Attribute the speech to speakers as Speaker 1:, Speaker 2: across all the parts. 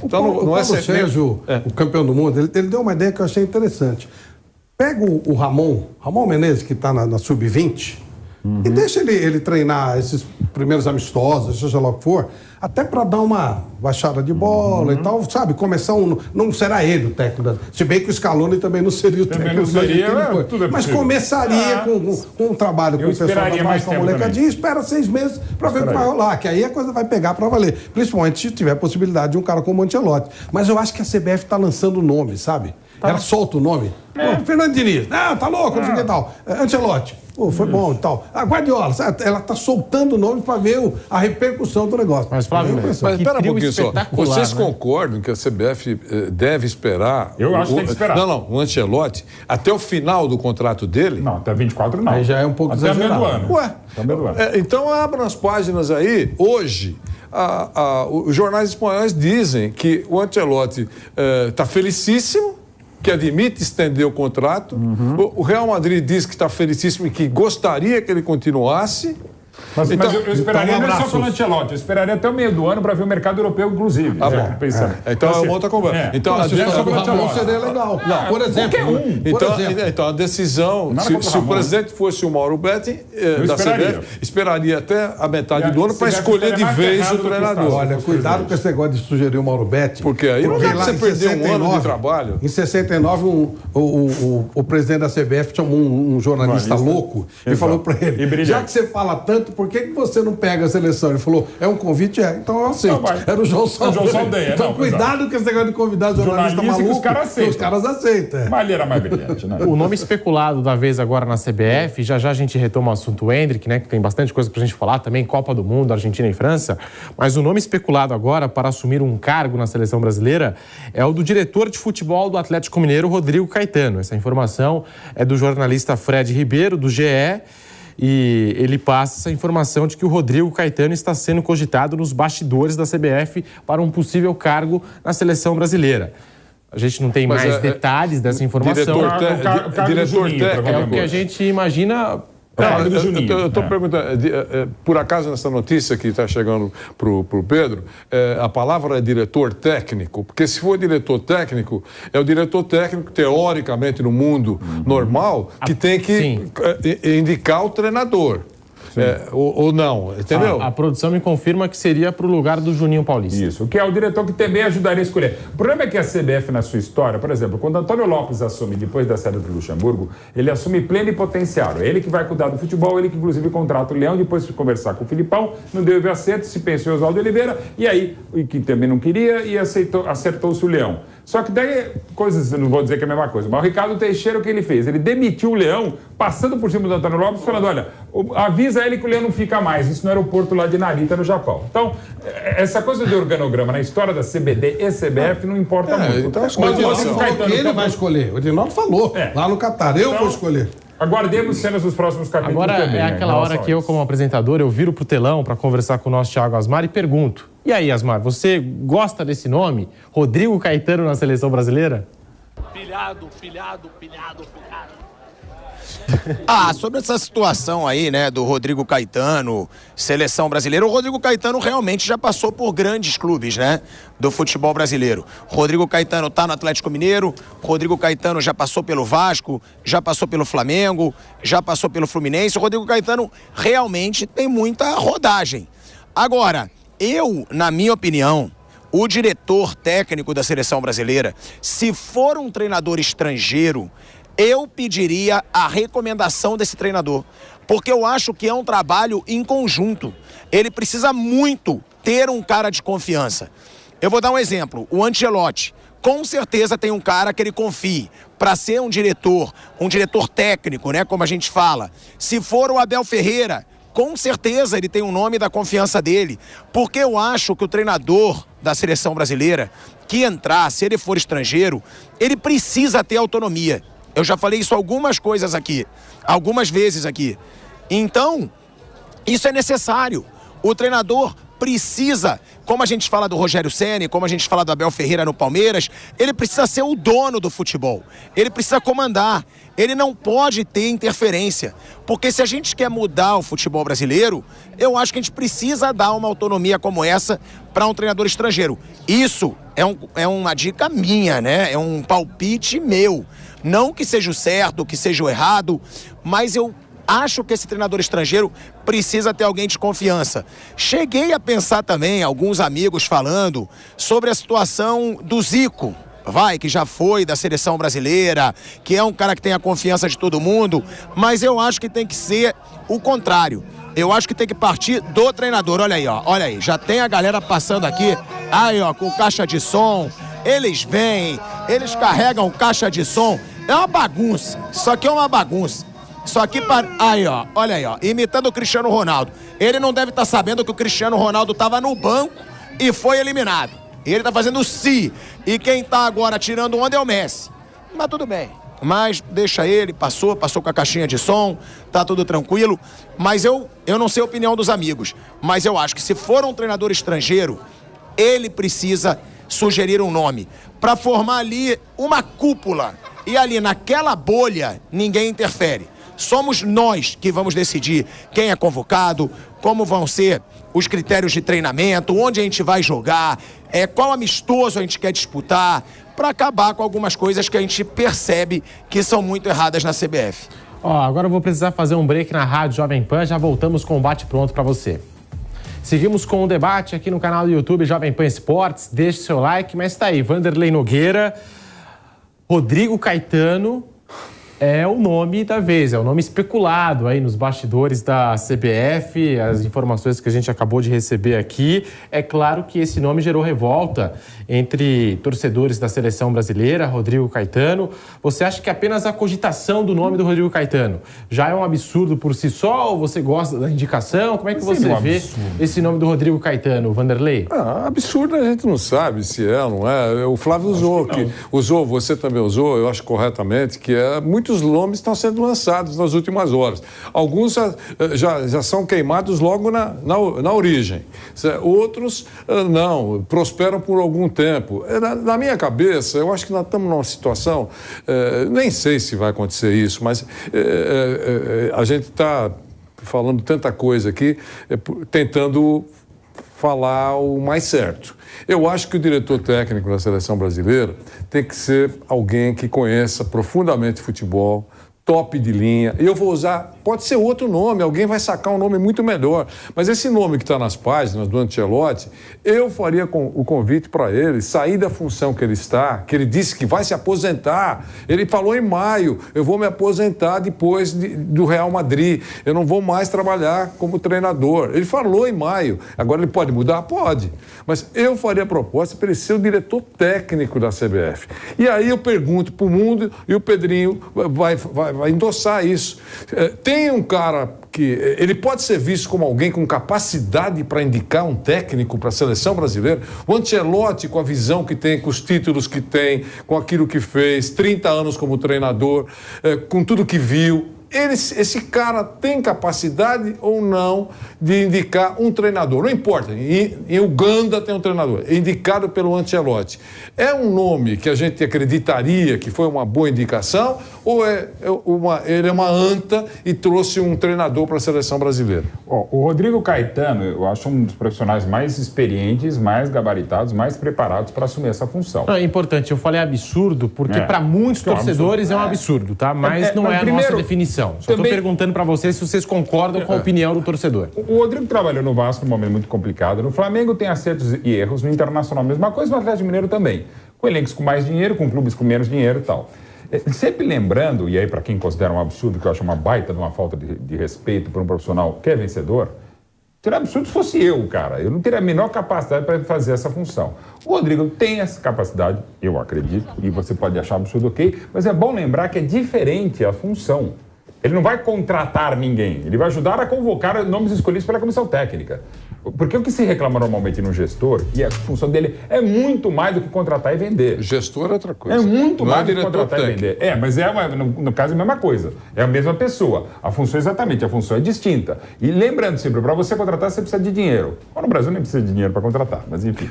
Speaker 1: Então,
Speaker 2: Paulo Sérgio, o campeão do mundo, ele deu uma ideia que eu achei interessante. Pega o Ramon Menezes, que está na Sub-20, e deixa ele treinar esses primeiros amistosos, seja lá o que for, até para dar uma baixada de bola e tal, sabe? Começar não será ele o técnico, se bem que o Scaloni também não seria o técnico.
Speaker 1: Não seria,
Speaker 2: mas começaria com um trabalho com o pessoal da base, com a molecadinha, espera 6 meses para ver o que vai rolar, que aí a coisa vai pegar para valer. Principalmente se tiver a possibilidade de um cara como o Ancelotti. Mas eu acho que a CBF está lançando o nome, sabe? Ela solta o nome. Fernando Diniz, tá louco, não sei o que tal. Ancelotti. Foi bom e tal. A Guardiola, ela está soltando o nome para ver a repercussão do negócio.
Speaker 3: Mas, Flávio,
Speaker 1: mas espera um pouquinho só. Vocês concordam que a CBF deve esperar...
Speaker 3: Eu acho que tem que esperar.
Speaker 1: Não, o Ancelotti, até o final do contrato dele...
Speaker 3: Não, até 24 não.
Speaker 2: Aí já é um pouco
Speaker 3: até
Speaker 2: exagerado.
Speaker 3: Até meio do ano.
Speaker 1: Então abram as páginas aí. Hoje, os jornais espanhóis dizem que o Ancelotti está felicíssimo, que admite estender o contrato. O Real Madrid diz que está felicíssimo e que gostaria que ele continuasse.
Speaker 3: Mas eu esperaria não só pelo Ancelotti, eu esperaria até o meio do ano para ver o mercado europeu, inclusive.
Speaker 1: Então é uma outra conversa. Então
Speaker 2: a decisão do Ramon seria legal. Por exemplo.
Speaker 1: Então a decisão, se o presidente fosse o Mauro Betting, da CBF, esperaria até a metade do ano para escolher de vez o treinador.
Speaker 2: Olha, cuidado com esse negócio de sugerir o Mauro Betting.
Speaker 1: Porque aí não dá para você perder um ano de trabalho.
Speaker 2: Em 69, o presidente da CBF chamou um jornalista louco e falou para ele, já que você fala tanto, por que você não pega a seleção? Ele falou, é um convite? Então eu aceito. Era o João Saldanha. Então cuidado com esse negócio de convidar o jornalista maluco, que os caras aceitam.
Speaker 3: Mas ele era mais brilhante, né?
Speaker 4: O nome especulado da vez agora na CBF, já a gente retoma o assunto Endrick, né, que tem bastante coisa pra gente falar, também Copa do Mundo, Argentina e França, mas o nome especulado agora para assumir um cargo na seleção brasileira é o do diretor de futebol do Atlético Mineiro, Rodrigo Caetano. Essa informação é do jornalista Fred Ribeiro, do GE, e ele passa essa informação de que o Rodrigo Caetano está sendo cogitado nos bastidores da CBF para um possível cargo na seleção brasileira. A gente não tem mais detalhes dessa informação.
Speaker 1: Diretor técnico.
Speaker 4: É o que a gente imagina...
Speaker 1: Eu estou perguntando, por acaso nessa notícia que está chegando para o Pedro, a palavra é diretor técnico, porque se for diretor técnico, é o diretor técnico, teoricamente, no mundo normal, que tem que indicar o treinador. Ou não, entendeu?
Speaker 4: A produção me confirma que seria para o lugar do Juninho Paulista.
Speaker 3: Isso, que é o diretor que também ajudaria a escolher. O problema é que a CBF, na sua história, por exemplo, quando Antônio Lopes assume, depois da saída do Luxemburgo, ele assume plenipotenciário. É ele que vai cuidar do futebol, ele que inclusive contrata o Leão, depois de conversar com o Filipão, não deu acerto, se pensou em Oswaldo Oliveira, e aí, que também não queria, e acertou-se o Leão. Só que daí, não vou dizer que é a mesma coisa, mas o Ricardo Teixeira, o que ele fez? Ele demitiu o Leão, passando por cima do Antônio Lopes, falando, olha, avisa ele que o Leão não fica mais, isso no aeroporto lá de Narita, no Japão. Então, essa coisa de organograma na história da CBD e CBF não importa muito.
Speaker 2: Então, mas o Rodrigo falou que ele vai escolher, o Edinaldo falou, lá no Catar, eu vou escolher.
Speaker 3: Aguardemos cenas dos próximos capítulos.
Speaker 4: Agora
Speaker 3: também,
Speaker 4: é aquela hora que eu, como apresentador, eu viro pro telão para conversar com o nosso Thiago Asmar e pergunto: e aí, Asmar, você gosta desse nome? Rodrigo Caetano na seleção brasileira?
Speaker 5: Pilhado.
Speaker 6: Sobre essa situação aí, né, do Rodrigo Caetano, seleção brasileira, o Rodrigo Caetano realmente já passou por grandes clubes, né, do futebol brasileiro. Rodrigo Caetano tá no Atlético Mineiro, Rodrigo Caetano já passou pelo Vasco, já passou pelo Flamengo, já passou pelo Fluminense. O Rodrigo Caetano realmente tem muita rodagem. Agora, na minha opinião, o diretor técnico da seleção brasileira, se for um treinador estrangeiro, eu pediria a recomendação desse treinador, porque eu acho que é um trabalho em conjunto. Ele precisa muito ter um cara de confiança. Eu vou dar um exemplo, o Ancelotti, com certeza tem um cara que ele confie para ser um diretor técnico, né, como a gente fala. Se for o Abel Ferreira, com certeza ele tem um nome da confiança dele, porque eu acho que o treinador da seleção brasileira que entrar, se ele for estrangeiro, ele precisa ter autonomia. Eu já falei isso algumas vezes aqui. Então, isso é necessário. O treinador precisa, como a gente fala do Rogério Ceni, como a gente fala do Abel Ferreira no Palmeiras, ele precisa ser o dono do futebol. Ele precisa comandar. Ele não pode ter interferência. Porque se a gente quer mudar o futebol brasileiro, eu acho que a gente precisa dar uma autonomia como essa para um treinador estrangeiro. Isso é uma dica minha, né? É um palpite meu. Não que seja o certo, que seja o errado, mas eu acho que esse treinador estrangeiro precisa ter alguém de confiança. Cheguei a pensar também, alguns amigos falando, sobre a situação do Zico, que já foi da seleção brasileira, que é um cara que tem a confiança de todo mundo, mas eu acho que tem que ser o contrário. Eu acho que tem que partir do treinador. Olha aí, ó, olha aí, já tem a galera passando aqui, aí ó, com caixa de som, eles vêm, eles carregam caixa de som, é uma bagunça, isso aqui é uma bagunça. Isso aqui, aí ó, olha aí ó, imitando o Cristiano Ronaldo. Ele não deve estar sabendo que o Cristiano Ronaldo estava no banco e foi eliminado. Ele tá fazendo si. E quem tá agora tirando onda é o Messi. Mas tudo bem. Mas deixa ele, passou com a caixinha de som, tá tudo tranquilo. Mas eu não sei a opinião dos amigos. Mas eu acho que se for um treinador estrangeiro, ele precisa sugerir um nome para formar ali uma cúpula. E ali naquela bolha, ninguém interfere. Somos nós que vamos decidir quem é convocado, como vão ser os critérios de treinamento, onde a gente vai jogar, qual amistoso a gente quer disputar, para acabar com algumas coisas que a gente percebe que são muito erradas na CBF.
Speaker 4: Agora eu vou precisar fazer um break na Rádio Jovem Pan, já voltamos com o bate-pronto para você. Seguimos com o debate aqui no canal do YouTube Jovem Pan Esportes, deixe seu like, mas tá aí, Vanderlei Nogueira, Rodrigo Caetano é o nome da vez, é o nome especulado aí nos bastidores da CBF, as informações que a gente acabou de receber aqui. É claro que esse nome gerou revolta entre torcedores da seleção brasileira, Rodrigo Caetano. Você acha que apenas a cogitação do nome do Rodrigo Caetano já é um absurdo por si só, ou você gosta da indicação? Como é que você vê esse nome do Rodrigo Caetano, Vanderlei?
Speaker 1: Absurdo a gente não sabe se é ou não é. O Flávio usou, você também usou, eu acho corretamente, que muitos nomes estão sendo lançados nas últimas horas. Alguns já são queimados logo na origem. Outros não, prosperam por algum tempo. Na minha cabeça, eu acho que nós estamos numa situação, nem sei se vai acontecer isso, mas a gente está falando tanta coisa aqui, tentando falar o mais certo. Eu acho que o diretor técnico da seleção brasileira tem que ser alguém que conheça profundamente futebol, top de linha. Eu vou usar, pode ser outro nome, alguém vai sacar um nome muito melhor. Mas esse nome que está nas páginas do Ancelotti, eu faria o convite para ele sair da função que ele está, que ele disse que vai se aposentar. Ele falou em maio, eu vou me aposentar depois do Real Madrid. Eu não vou mais trabalhar como treinador. Ele falou em maio. Agora ele pode mudar? Pode. Mas eu faria a proposta para ele ser o diretor técnico da CBF. E aí eu pergunto para o mundo e o Pedrinho vai endossar isso. Tem um cara que ele pode ser visto como alguém com capacidade para indicar um técnico para a seleção brasileira. O Ancelotti, com a visão que tem, com os títulos que tem, com aquilo que fez, 30 anos como treinador, com tudo que viu. Esse cara tem capacidade ou não de indicar um treinador? Não importa, em Uganda tem um treinador, indicado pelo Ancelotti. É um nome que a gente acreditaria que foi uma boa indicação ou ele é uma anta e trouxe um treinador para a seleção brasileira?
Speaker 3: O Rodrigo Caetano, eu acho um dos profissionais mais experientes, mais gabaritados, mais preparados para assumir essa função.
Speaker 4: É importante, eu falei absurdo porque para muitos torcedores é um absurdo, tá? Mas não é a nossa definição. Só estou perguntando para vocês se vocês concordam com a opinião do torcedor.
Speaker 3: O Rodrigo trabalhou no Vasco num momento muito complicado. No Flamengo tem acertos e erros. No Internacional, mesma coisa. No Atlético Mineiro também. Com elencos com mais dinheiro, com clubes com menos dinheiro e tal. Sempre lembrando, e aí para quem considera um absurdo, que eu acho uma baita de uma falta de respeito para um profissional que é vencedor, seria absurdo se fosse eu, cara. Eu não teria a menor capacidade para fazer essa função. O Rodrigo tem essa capacidade, eu acredito, e você pode achar absurdo, ok, mas é bom lembrar que é diferente a função. Ele não vai contratar ninguém, ele vai ajudar a convocar nomes escolhidos pela comissão técnica. Porque o que se reclama normalmente no gestor, e a função dele é muito mais do que contratar e vender.
Speaker 1: Gestor é outra coisa.
Speaker 3: É muito mais do que contratar e vender. Mas no caso é a mesma coisa. É a mesma pessoa. A função a função é distinta. E lembrando sempre, para você contratar, você precisa de dinheiro. Bom, no Brasil nem precisa de dinheiro para contratar, mas enfim.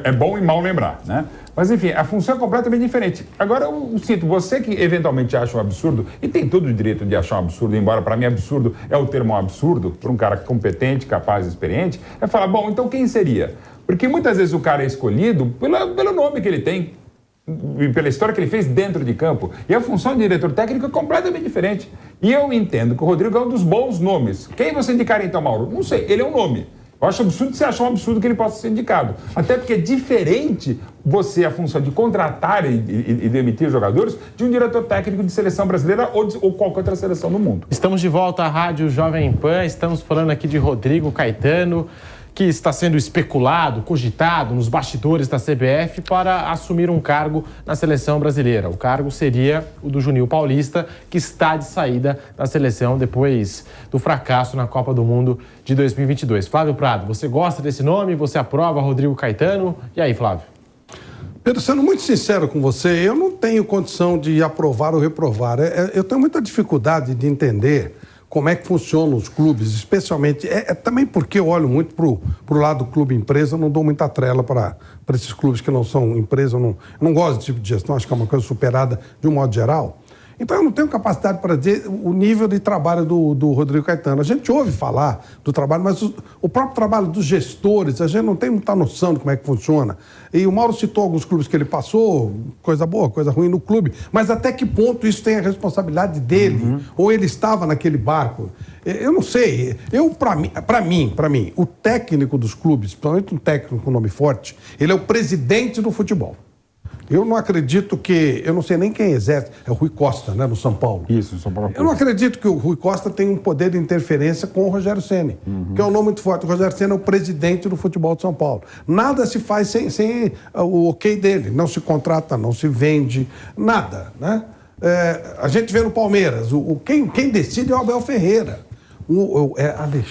Speaker 3: É bom e mal lembrar, né? Mas enfim, a função é completamente diferente. Agora, eu sinto, você que eventualmente acha um absurdo, e tem todo o direito de achar um absurdo, embora para mim absurdo é o termo absurdo, para um cara competente, capaz, experiente, é falar, bom, então quem seria? Porque muitas vezes o cara é escolhido pelo nome que ele tem, e pela história que ele fez dentro de campo. E a função de diretor técnico é completamente diferente. E eu entendo que o Rodrigo é um dos bons nomes. Quem você indicaria então, Mauro? Não sei, ele é um nome. Eu acho absurdo você achar um absurdo que ele possa ser indicado. Até porque é diferente a função de contratar e demitir jogadores de um diretor técnico de seleção brasileira ou qualquer outra seleção do mundo.
Speaker 4: Estamos de volta à Rádio Jovem Pan, estamos falando aqui de Rodrigo Caetano, que está sendo especulado, cogitado nos bastidores da CBF para assumir um cargo na seleção brasileira. O cargo seria o do Juninho Paulista, que está de saída da seleção depois do fracasso na Copa do Mundo de 2022. Flávio Prado, você gosta desse nome? Você aprova Rodrigo Caetano? E aí, Flávio?
Speaker 2: Pedro, sendo muito sincero com você, eu não tenho condição de aprovar ou reprovar. Eu tenho muita dificuldade de entender como é que funcionam os clubes, especialmente, também porque eu olho muito para o lado do clube-empresa, eu não dou muita trela para esses clubes que não são empresa, eu não gosto desse tipo de gestão, acho que é uma coisa superada de um modo geral. Então eu não tenho capacidade para dizer o nível de trabalho do Rodrigo Caetano. A gente ouve falar do trabalho, mas o próprio trabalho dos gestores, a gente não tem muita noção de como é que funciona. E o Mauro citou alguns clubes que ele passou, coisa boa, coisa ruim no clube, mas até que ponto isso tem a responsabilidade dele? Ou ele estava naquele barco? Eu não sei. Para mim, o técnico dos clubes, principalmente um técnico com nome forte, ele é o presidente do futebol. Eu não acredito que... Eu não sei nem quem exerce. É o Rui Costa, né, no São Paulo.
Speaker 3: Isso, no São Paulo.
Speaker 2: Eu não acredito que o Rui Costa tenha um poder de interferência com o Rogério Ceni, que é um nome muito forte. O Rogério Ceni é o presidente do futebol de São Paulo. Nada se faz sem o ok dele. Não se contrata, não se vende, nada, né? A gente vê no Palmeiras, quem decide é o Abel Ferreira.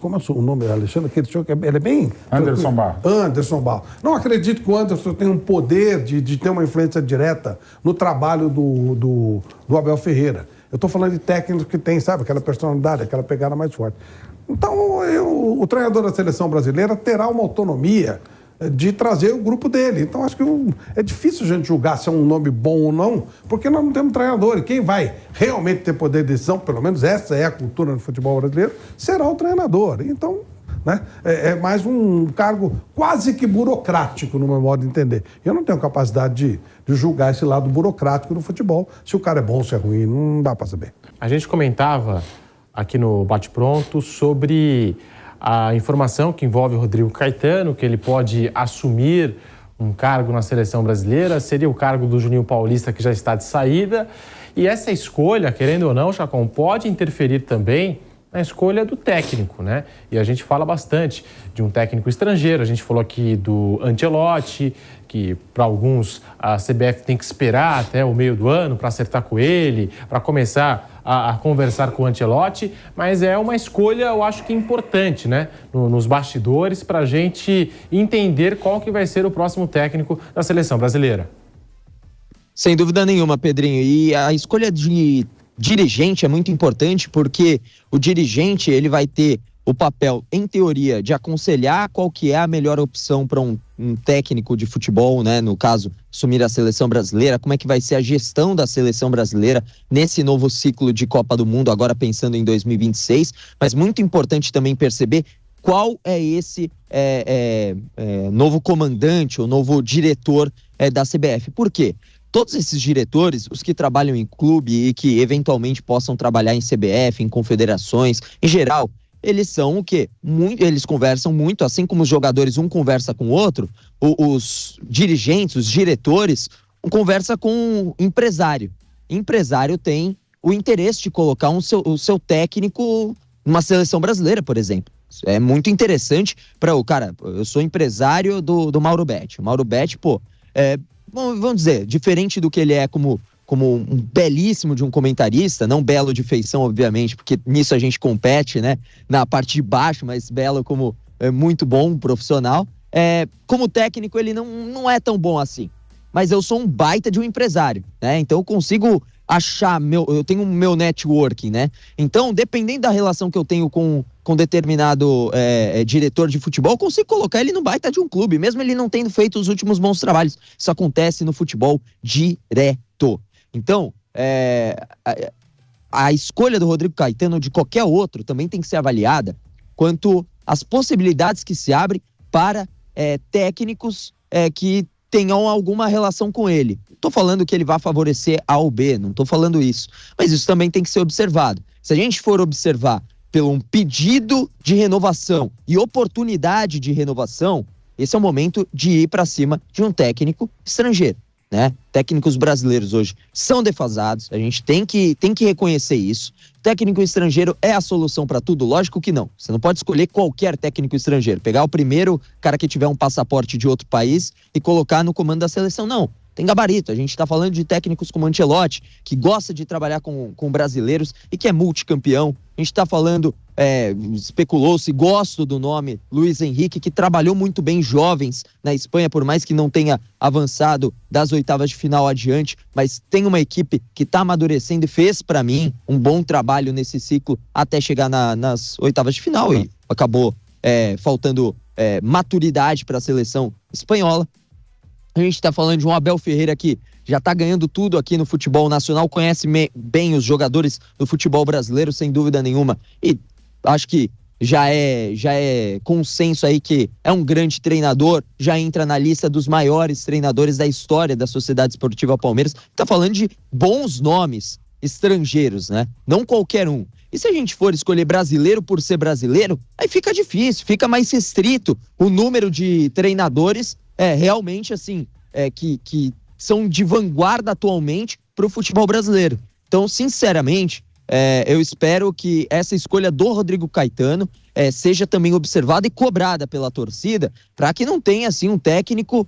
Speaker 2: Como é o nome? Alexandre, aquele senhor que ele é bem...
Speaker 3: Anderson Barros.
Speaker 2: Anderson Barros. Não acredito que o Anderson tenha um poder de ter uma influência direta no trabalho do Abel Ferreira. Eu estou falando de técnicos que tem, sabe, aquela personalidade, aquela pegada mais forte. Então, o treinador da seleção brasileira terá uma autonomia de trazer o grupo dele. Então, acho que é difícil a gente julgar se é um nome bom ou não, porque nós não temos treinador. E quem vai realmente ter poder de decisão, pelo menos essa é a cultura do futebol brasileiro, será o treinador. Então, né, é mais um cargo quase que burocrático, no meu modo de entender. Eu não tenho capacidade de julgar esse lado burocrático do futebol. Se o cara é bom, se é ruim, não dá para saber.
Speaker 4: A gente comentava aqui no Bate Pronto sobre a informação que envolve o Rodrigo Caetano, que ele pode assumir um cargo na seleção brasileira, seria o cargo do Juninho Paulista, que já está de saída. E essa escolha, querendo ou não, Chacon, pode interferir também na escolha do técnico, né? E a gente fala bastante de um técnico estrangeiro, a gente falou aqui do Ancelotti, que para alguns a CBF tem que esperar até o meio do ano para acertar com ele, para começar a conversar com o Ancelotti, mas é uma escolha, eu acho que importante, né? Nos bastidores, para a gente entender qual que vai ser o próximo técnico da seleção brasileira.
Speaker 5: Sem dúvida nenhuma, Pedrinho. E a escolha de dirigente é muito importante, porque o dirigente ele vai ter o papel, em teoria, de aconselhar qual que é a melhor opção para um técnico de futebol, né? No caso, assumir a seleção brasileira, como é que vai ser a gestão da seleção brasileira nesse novo ciclo de Copa do Mundo, agora pensando em 2026, mas muito importante também perceber qual é esse novo comandante, o novo diretor da CBF. Por quê? Todos esses diretores, os que trabalham em clube e que eventualmente possam trabalhar em CBF, em confederações, em geral, eles são o quê? Eles conversam muito, assim como os jogadores um conversa com o outro, os dirigentes, os diretores, conversa com o empresário. O empresário tem o interesse de colocar o seu técnico numa seleção brasileira, por exemplo. É muito interessante para o cara. Eu sou empresário do Mauro Betti. O Mauro Betti, vamos dizer, diferente do que ele é como um belíssimo de um comentarista, não belo de feição, obviamente, porque nisso a gente compete, né, na parte de baixo, mas belo como muito bom, um profissional. Como técnico, ele não é tão bom assim. Mas eu sou um baita de um empresário, né? Então eu consigo achar, eu tenho o meu networking, né? Então, dependendo da relação que eu tenho com determinado diretor de futebol, eu consigo colocar ele no baita de um clube, mesmo ele não tendo feito os últimos bons trabalhos. Isso acontece no futebol direto. Então, a escolha do Rodrigo Caetano, de qualquer outro, também tem que ser avaliada quanto às possibilidades que se abrem para técnicos que tenham alguma relação com ele. Não estou falando que ele vai favorecer A ou B, não estou falando isso. Mas isso também tem que ser observado. Se a gente for observar pelo um pedido de renovação e oportunidade de renovação, esse é o momento de ir para cima de um técnico estrangeiro, né? Técnicos brasileiros hoje são defasados, a gente tem que reconhecer isso. Técnico estrangeiro é a solução para tudo? Lógico que não. Você não pode escolher qualquer técnico estrangeiro, pegar o primeiro cara que tiver um passaporte de outro país e colocar no comando da seleção, não. Tem gabarito, a gente está falando de técnicos como Ancelotti, que gosta de trabalhar com brasileiros e que é multicampeão. A gente está falando, especulou-se, gosto do nome, Luiz Henrique, que trabalhou muito bem jovens na Espanha, por mais que não tenha avançado das oitavas de final adiante, mas tem uma equipe que está amadurecendo e fez, para mim, um bom trabalho nesse ciclo até chegar nas oitavas de final e acabou faltando maturidade para a seleção espanhola. A gente está falando de um Abel Ferreira que já está ganhando tudo aqui no futebol nacional, conhece bem os jogadores do futebol brasileiro, sem dúvida nenhuma. E acho que já é consenso aí que é um grande treinador, já entra na lista dos maiores treinadores da história da Sociedade Esportiva Palmeiras. Está falando de bons nomes estrangeiros, né? Não qualquer um. E se a gente for escolher brasileiro por ser brasileiro, aí fica difícil, fica mais restrito o número de treinadores realmente assim, que são de vanguarda atualmente para o futebol brasileiro. Então, sinceramente, eu espero que essa escolha do Rodrigo Caetano seja também observada e cobrada pela torcida, para que não tenha assim um técnico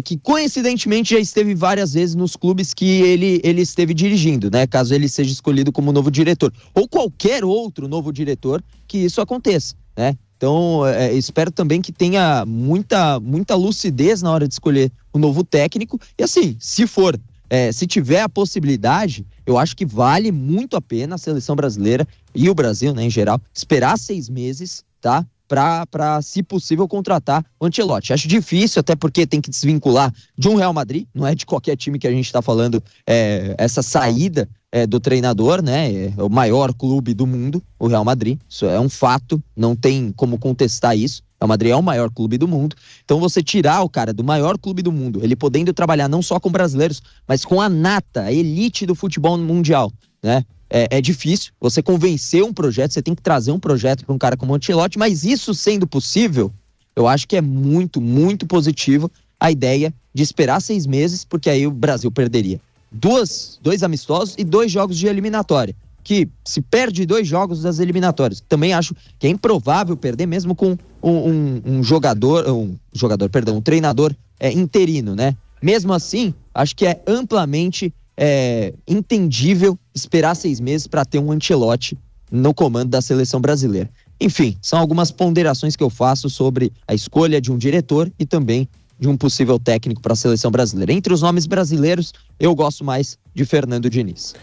Speaker 5: que coincidentemente já esteve várias vezes nos clubes que ele esteve dirigindo, né? Caso ele seja escolhido como novo diretor, ou qualquer outro novo diretor, que isso aconteça, né? Então, espero também que tenha muita lucidez na hora de escolher o novo técnico. E assim, se tiver a possibilidade, eu acho que vale muito a pena a seleção brasileira e o Brasil, né, em geral, esperar 6 meses, tá? Para, se possível, contratar o Ancelotti. Acho difícil, até porque tem que desvincular de um Real Madrid, não é de qualquer time que a gente está falando essa saída do treinador, né? É o maior clube do mundo, o Real Madrid. Isso é um fato, não tem como contestar isso. O Real Madrid é o maior clube do mundo. Então você tirar o cara do maior clube do mundo, ele podendo trabalhar não só com brasileiros, mas com a nata, a elite do futebol mundial, né? É difícil, você convencer um projeto, você tem que trazer um projeto para um cara como o Ancelotti, mas isso sendo possível, eu acho que é muito, muito positivo a ideia de esperar 6 meses, porque aí o Brasil perderia 2 amistosos e 2 jogos de eliminatória, que se perde 2 jogos das eliminatórias. Também acho que é improvável perder mesmo com um treinador interino, né? Mesmo assim, acho que é amplamente entendível esperar 6 meses para ter um Ancelotti no comando da seleção brasileira. Enfim, são algumas ponderações que eu faço sobre a escolha de um diretor e também de um possível técnico para a seleção brasileira. Entre os nomes brasileiros, eu gosto mais de Fernando Diniz.